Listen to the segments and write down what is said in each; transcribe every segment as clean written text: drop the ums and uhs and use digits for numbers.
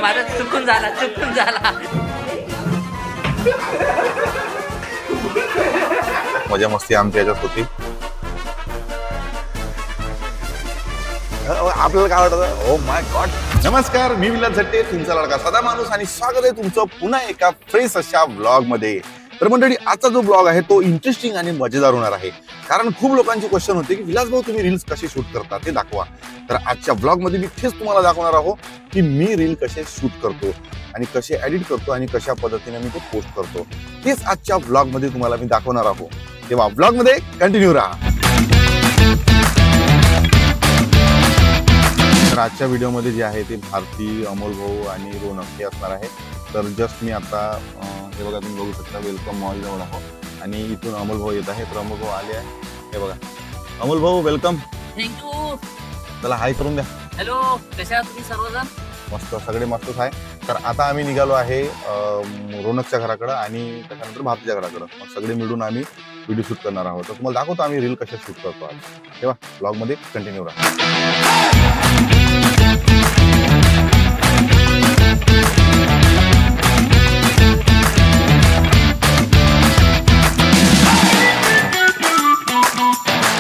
माझा चुकून झाला. मजा मस्ती आमच्या याच्यात होती. आपल्याला काय वाटतं? Oh my God. नमस्कार, मी विलास झट्टे, तुमचा लाडका सदा माणूस, आणि स्वागत आहे तुमचं पुन्हा एका फ्रेश अशा ब्लॉग मध्ये. तर मंडळी, आजचा जो ब्लॉग आहे तो इंटरेस्टिंग आणि मजेदार होणार आहे. कारण खूप लोकांची क्वेश्चन होते की विलास भाऊ, तुम्ही रील्स कसे शूट करता ते दाखवा. तर आजच्या ब्लॉग मध्ये मी तेच तुम्हाला दाखवणार आहोत की मी रील कसे शूट करतो आणि कसे एडिट करतो आणि कशा पद्धतीने मी ते पोस्ट करतो. तेच आजच्या ब्लॉग मध्ये तुम्हाला मी दाखवणार आहोत. तेव्हा ब्लॉग मध्ये कंटिन्यू राहा. तर आजच्या व्हिडिओमध्ये जे आहे ते भारती, अमोल भाऊ आणि रोनक हे असणार आहे. तर जस्ट मी आता हे बघा, तुम्ही बघू शकता वेलकम मॉल जवळ आहोत आणि इथून अमोल भाऊ येत आहे. तर अमोल भाऊ आले आहे, हे बघा. अमोल भाऊ वेलकम. थँक्यू. चला हाय करून द्या. हॅलो, कशा आहात तुम्ही सर्वजण? मस्त, सगळे मस्तच आहे. तर आता आम्ही निघालो आहे रोनकच्या घराकडं आणि त्याच्यानंतर भारतीच्या घराकडं. मग सगळे मिळून आम्ही व्हिडिओ शूट करणार आहोत. तर तुम्हाला दाखवतो आम्ही रील कशा शूट करतो आज. तेव्हा ब्लॉगमध्ये कंटिन्यू राहा.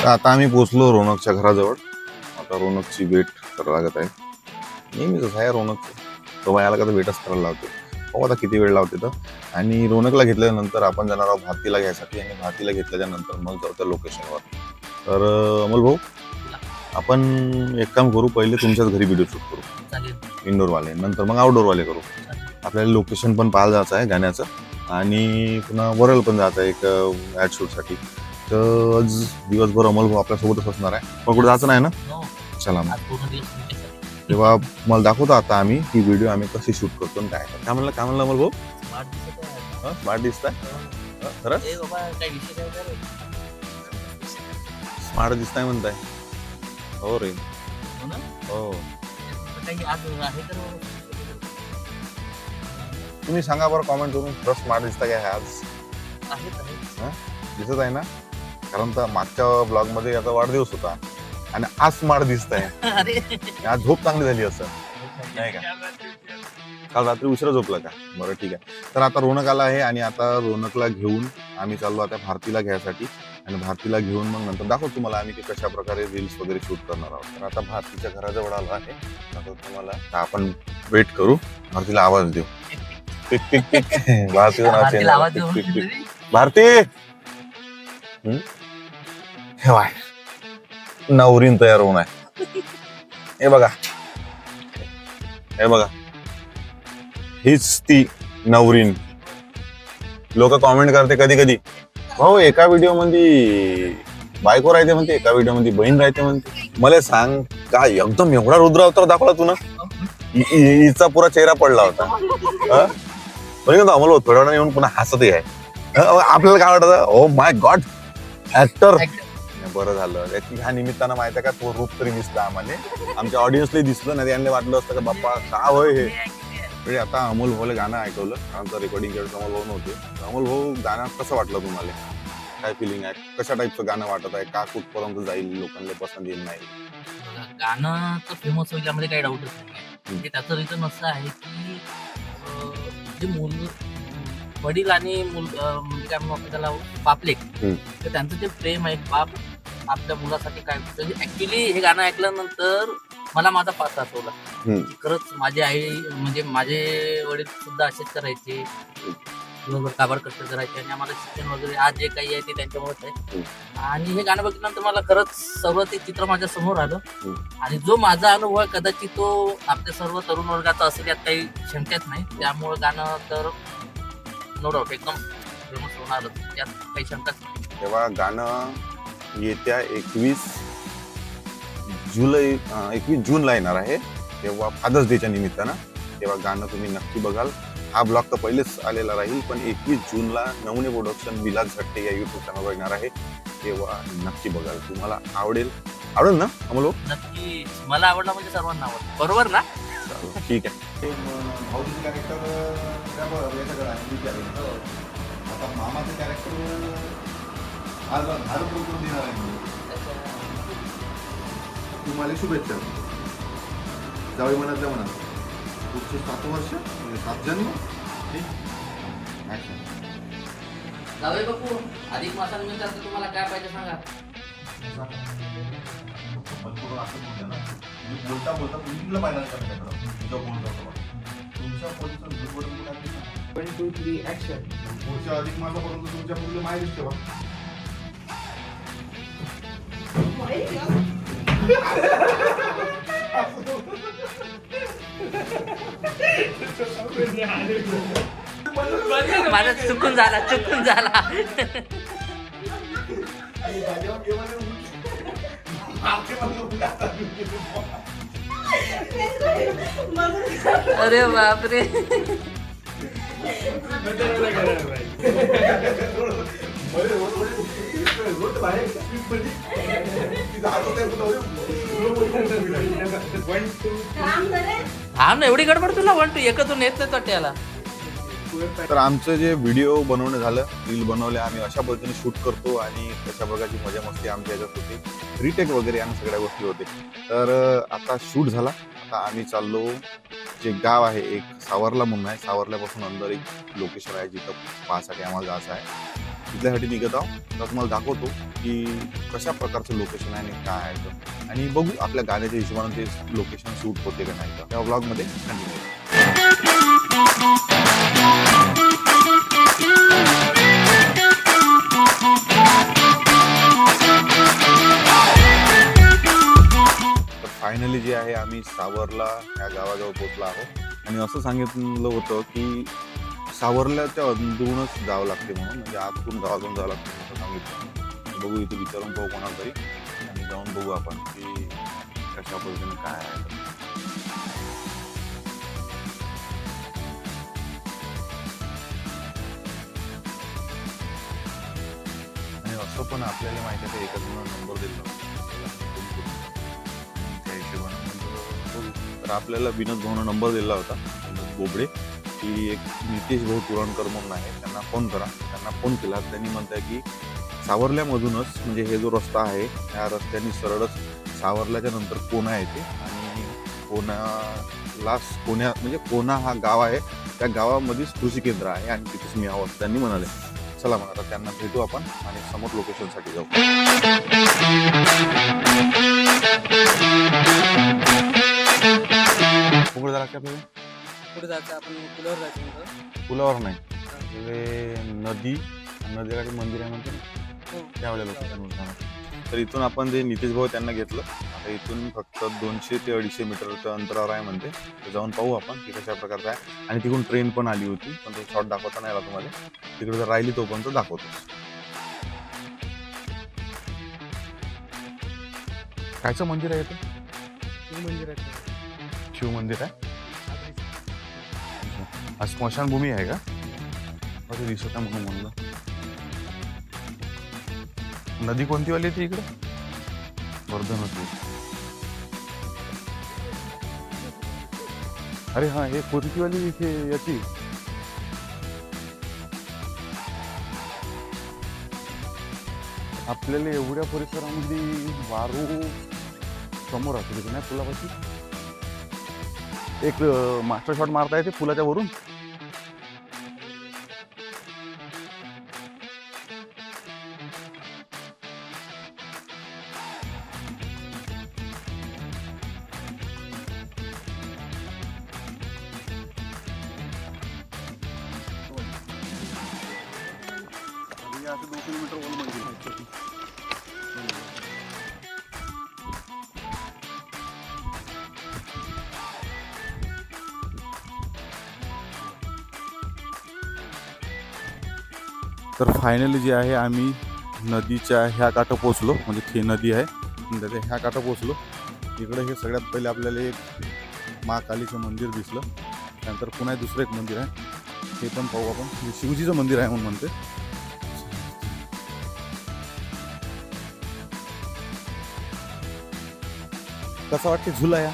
आता आम्ही पोहोचलो रोनकच्या घराजवळ. आता रोनकची वेट करायला लागत आहे. नेहमीच आहे रोनकचं, तो बायाला का वेटच करायला लावतो. हो, आता किती वेळ लावते तर. आणि रोनकला घेतल्यानंतर आपण जाणार आहोत भारतीला घ्यायसाठी, आणि भारतीला घेतल्याच्या नंतर मग जाऊ त्या लोकेशनवर. तर अमोल भाऊ, आपण एक काम करू, पहिले तुमच्याच घरी व्हिडिओ शूट करू, इंडोरवाले, नंतर मग आउटडोअरवाले करू. आपल्याला लोकेशन पण पाहायला जायचं आहे गाण्याचं, आणि पुन्हा वरल पण जायचं आहे एक ॲड शूटसाठी. तर आज दिवसभर अमोल भाऊ आपल्यासोबतच असणार आहे. पण कुठे जायचं नाही ना? चला मग. तेव्हा मला दाखवतो आता आम्ही ही व्हिडिओ आम्ही कशी शूट करतो आणि काय म्हणलं अमोल भाऊ? स्मार्ट दिसताय खरंच? स्मार्ट दिसताय म्हणताय? हो रे, हो. तुम्ही सांगा बरं कॉमेंट करून, खरंच स्मार्ट दिसताय काय आज? दिसत आहे ना? कारण तर मागच्या ब्लॉग मध्ये याचा वाढदिवस होता आणि आज स्मार्ट दिसताय. आज झोप चांगली झाली असं नाही का? काल रात्री उशिरा झोपला का? बरं, ठीक आहे. तर आता रोनक आला आहे आणि आता रोनकला घेऊन आम्ही चाललो आता भारतीला घ्यायसाठी, आणि भारतीला घेऊन मग नंतर दाखवतो तुम्हाला आम्ही ते कशा प्रकारे रील्स वगैरे शूट करणार आहोत. तर आता भारतीच्या घराजवळ आलो आहे. आता तुम्हाला आपण वेट करू, भारतीला आवाज देऊ. पिक पिक पिक. भारतीचं नाव चेंज. पिक पिक पिक. भारती, हे बाय, नवरीन तयार होऊन आहे. हे बघा, हे बघा, हीच ती नवरीन. लोक कॉमेंट करते कधी कधी, भाऊ एका व्हिडिओ मध्ये बायको राहते म्हणते, एका व्हिडिओ मध्ये बहीण राहते म्हणते. मला सांग, काय एकदम एवढा रुद्र अवतार दाखवला तू ना? हिचा पुरा चेहरा पडला होता. आम्हाला थोड्या वेळा येऊन पुन्हा हसतही आहे. आपल्याला काय वाटतं? Oh my God, actor. बरं झालं, ह्या निमित्तानं माहिती आहे का, तो रूप तरी दिसला आम्हाला, आमच्या ऑडियन्सला दिसलं नाही. त्यांना वाटलं असतं का बाप्पा का होय हे. म्हणजे आता अमोल भाऊला गाणं ऐकवलं, आमचं रेकॉर्डिंग केलं, अमोल भाऊ नव्हते. अमोल भाऊ, गाणं कसं वाटलं तुम्हाला? काय फिलिंग आहे? कशा टाईपचं गाणं वाटत आहे? का कुठपर्यंत जाईल, लोकांना पसंत येईल नाही? गाणं तर फेमस होईल यामध्ये काही डाऊटच नाही. त्याचं रिझन असं आहे की जे मूल वडील आणि म्हणजे काय म्हणू त्याला, बापलेक, तर त्यांचं जे प्रेम आहे, बाप आपल्या मुलासाठी काय. ऍक्च्युली हे गाणं ऐकल्यानंतर मला माझा पास आठवला. खरंच माझी आई, म्हणजे माझे वडील सुद्धा असेच करायचे, काबाड कष्ट करायचे, आणि आम्हाला शिक्षण वगैरे आज जे काही आहे ते त्यांच्यामुळेच आहे. आणि हे गाणं बघितल्यानंतर मला खरंच सर्व ते चित्र माझ्या समोर आलं, आणि जो माझा अनुभव आहे कदाचित तो आपल्या सर्व तरुण वर्गाचा असेल यात काही शंकाच नाही. त्यामुळे गाणं तर नो डाऊट एकदम फेमस होणारच, त्यात काही शंकाच नाही. तेव्हा गाणं येत्या 21 जूनला येणार आहे, तेव्हा फादर्स डेच्या निमित्तानं. तेव्हा गाणं तुम्ही नक्की बघाल. हा ब्लॉग तर पहिलेच आलेला राहील, पण 21 जूनला नवने प्रोडक्शन विलास झट्टे या युट्यूब चॅनलवर येणार आहे. तेव्हा नक्की बघाल, तुम्हाला आवडेल ना अमोल? नक्की, मला आवडला म्हणजे सर्वांना आवडलं, बरोबर ना? ठीक आहे. भाऊजीचं कॅरेक्टर आता मामाचं कॅरेक्टर आज भारत बोलून देणार आहे. तुम्हाला शुभेच्छा. जावई मनातल्या मनात. 7 वर्ष म्हणजे 7 जन्म. जावई बापू, अधिक मासानिमित्त आता तुम्हाला काय पाहिजे सांगा. बोलता बोलता तुम्ही पाहिला तुमच्या बोलता तुमच्या पोलीस 1 2 3 ऍक्शन. पुढच्या अधिक मासापर्यंत तुमच्या मुलीला माहितीच ठेवा. माझा चुकून झाला. अरे बापरे. हा ना, एवढी गडबड तुला 1 2 एकतून येत नाही तट्याला. तर आमचं जे व्हिडिओ बनवणं झालं, रील बनवले, आम्ही अशा पद्धतीने शूट करतो आणि तशा प्रकारची मजा मस्ती आमच्या ह्याच्यात होती. रिटेक वगैरे आणि सगळ्या गोष्टी होते. तर आता शूट झाला. आता आम्ही चाललो, जे गाव आहे एक सावरला म्हणून आहे, सावरल्यापासून अंदर एक लोकेशन आहे जिथं पाहण्यासाठी आम्हाला जायचं आहे. तिथल्यासाठी निघत आहोत. तर तुम्हाला दाखवतो की कशा प्रकारचं लोकेशन आहे आणि काय आहे तर, आणि बघू आपल्या गाण्याच्या हिशोबाने ते लोकेशन शूट होते का नाही. तर त्या व्लॉगमध्ये कंटिन्यू. फायनली जे आहे आम्ही सावरला ह्या गावाजवळ पोहोचलो आहोत. आणि असं सांगितलं होतं की सावरल्याच्या अंदरूनच जावं लागते म्हणून, म्हणजे आतून गावातून जावं लागते असं सांगितलं. बघू इथे विचारून पाहू कोणाला तरी आणि जाऊन बघू आपण की कशा पद्धतीने काय आहे. आणि असं पण आपल्याला माहिती आहे एका नंबर दिला त्या हिशोबानं बघू. तर आपल्याला विनोद भाऊनं नंबर दिला होता, विनोद बोबडे, की एक नितेश भाऊ तुरणकर म्हणून आहे, त्यांना फोन करा. त्यांना फोन केला. त्यांनी म्हणताय की सावरल्यामधूनच, म्हणजे हे जो रस्ता आहे ह्या रस्त्याने सरळच सावरल्याच्या नंतर कोणा येते आणि कोण्या म्हणजे कोणा हा गाव आहे, त्या गावामध्येच कृषी केंद्र आहे आणि तिथेच मी आहोत त्यांनी म्हणाले. चला मग आता त्यांना भेटू आपण आणि समोर लोकेशनसाठी जाऊ. कुठे जायला लागतं आपल्याला? पुढे जायचं आपण पुलावर जायचं. पुलावर नाही, नदीकाठी मंदिर आहे म्हणते ना, त्यावेळेला लोकेशनवर जाणार. तर इथून आपण जे नितेश भाऊ त्यांना घेतलं. आता इथून फक्त 200 ते 250 मीटरच्या अंतरावर आहे म्हणते. तर जाऊन पाहू आपण की कशा प्रकारचं आहे. आणि तिकडून ट्रेन पण आली होती, पण तो शॉट दाखवता नाही आला तुम्हाला. तिकडे जर राहिली तोपर्यंत दाखवतो. कायचं मंदिर आहे इथं? शिव मंदिर आहे. आज स्मशानभूमी आहे का? अरे दिसत आहे म्हणून म्हणलं. नदी कोणती वाली ती इकडे? वर्धा नदी. अरे हा, हे कोणती वाली इथे याची? आपल्याला एवढ्या परिसरामध्ये वारू समोर असते तिथे नाही पुलापाशी. एक मास्टर शॉट मारता येते पुलाच्या वरून. असं 2 किलोमीटर वर मंदिर आहे. तर फायनली जे आहे आम्ही नदीच्या ह्या काठं पोचलो, म्हणजे ती नदी आहे त्याच्या ह्या काठं पोचलो. इकडे हे सगळ्यात पहिले आपल्याला एक महाकालीचं मंदिर दिसलं. त्यानंतर पुन्हा दुसरं एक मंदिर आहे, हे पण पाहू आपण. हे शिवजीचं मंदिर आहे म्हणून म्हणते. कसं वाटते झुला या?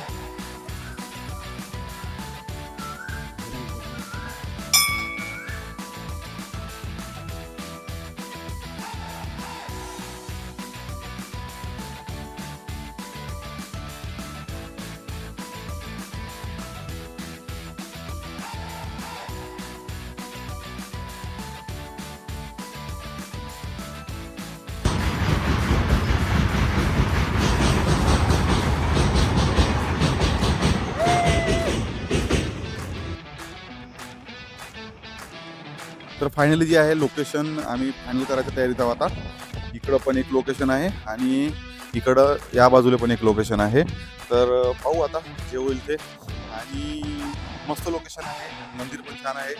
तर फायनली जे आहे लोकेशन आम्ही फायनल करायच्या तयारीत आहोत आता. इकडं पण एक लोकेशन आहे आणि इकडं या बाजूला पण एक लोकेशन आहे. तर पाहू आता जे होईल ते. आणि मस्त लोकेशन आहे, मंदिर पण छान आहे.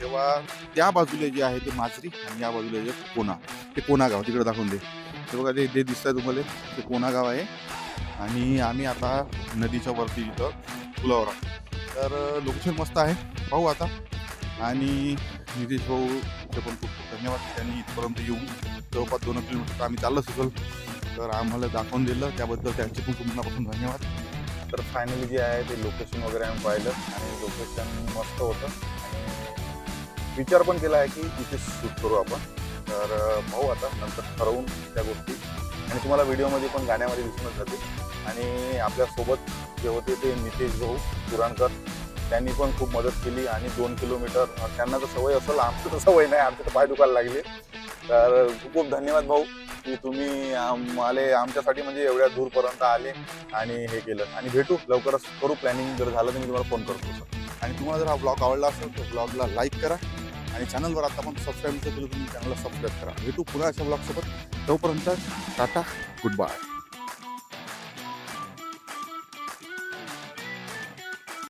तेव्हा त्या बाजूला जे आहे ते माजरी आणि या बाजूला जे कोना, ते कोना गाव तिकडे दाखवून दे. ते बघा ते जे दिसतंय तुम्हाला ते कोना गाव आहे. आणि आम्ही आता नदीच्या वरती इथं पुलावर आहोत. तर लोकेशन मस्त आहे, पाहू आता. आणि नितीश भाऊचे पण खूप खूप धन्यवाद, त्यांनी इथपर्यंत येऊन जवळपास 2 किलोमीटर आम्ही चाललं असेल तर आम्हाला दाखवून दिलं, त्याबद्दल त्यांचे पण खूप मनापासून धन्यवाद. तर फायनली जे आहे ते लोकेशन वगैरे आम्ही पाहिलं आणि लोकेशन मस्त होतं आणि विचार पण केला आहे की इथे शूट करू आपण. तर पाहू आता नंतर ठरवून त्या गोष्टी. आणि तुम्हाला व्हिडिओमध्ये पण गाण्यामध्ये दिसूनच जाते. आणि आपल्यासोबत जे होते ते नितेश भाऊ पुराणकर, त्यांनी पण खूप मदत केली. आणि 2 किलोमीटर त्यांना तर सवय असेल, आमचं तर सवय नाही, आमचे तर पाय दुखायला लागले. तर खूप खूप धन्यवाद भाऊ की तुम्ही आमच्यासाठी म्हणजे एवढ्या दूरपर्यंत आले आणि हे केलं. आणि भेटू लवकरच, करू प्लॅनिंग. जर झालं तर मी तुम्हाला फोन करतो. आणि तुम्हाला जर हा ब्लॉग आवडला असेल तर ब्लॉगला लाईक करा आणि चॅनलवर आता पण सबस्क्राईब केलं तुम्ही चॅनलला सबस्क्राईब करा. भेटू पुन्हा अशा ब्लॉगसोबत. तोपर्यंत टाटा, गुड बाय.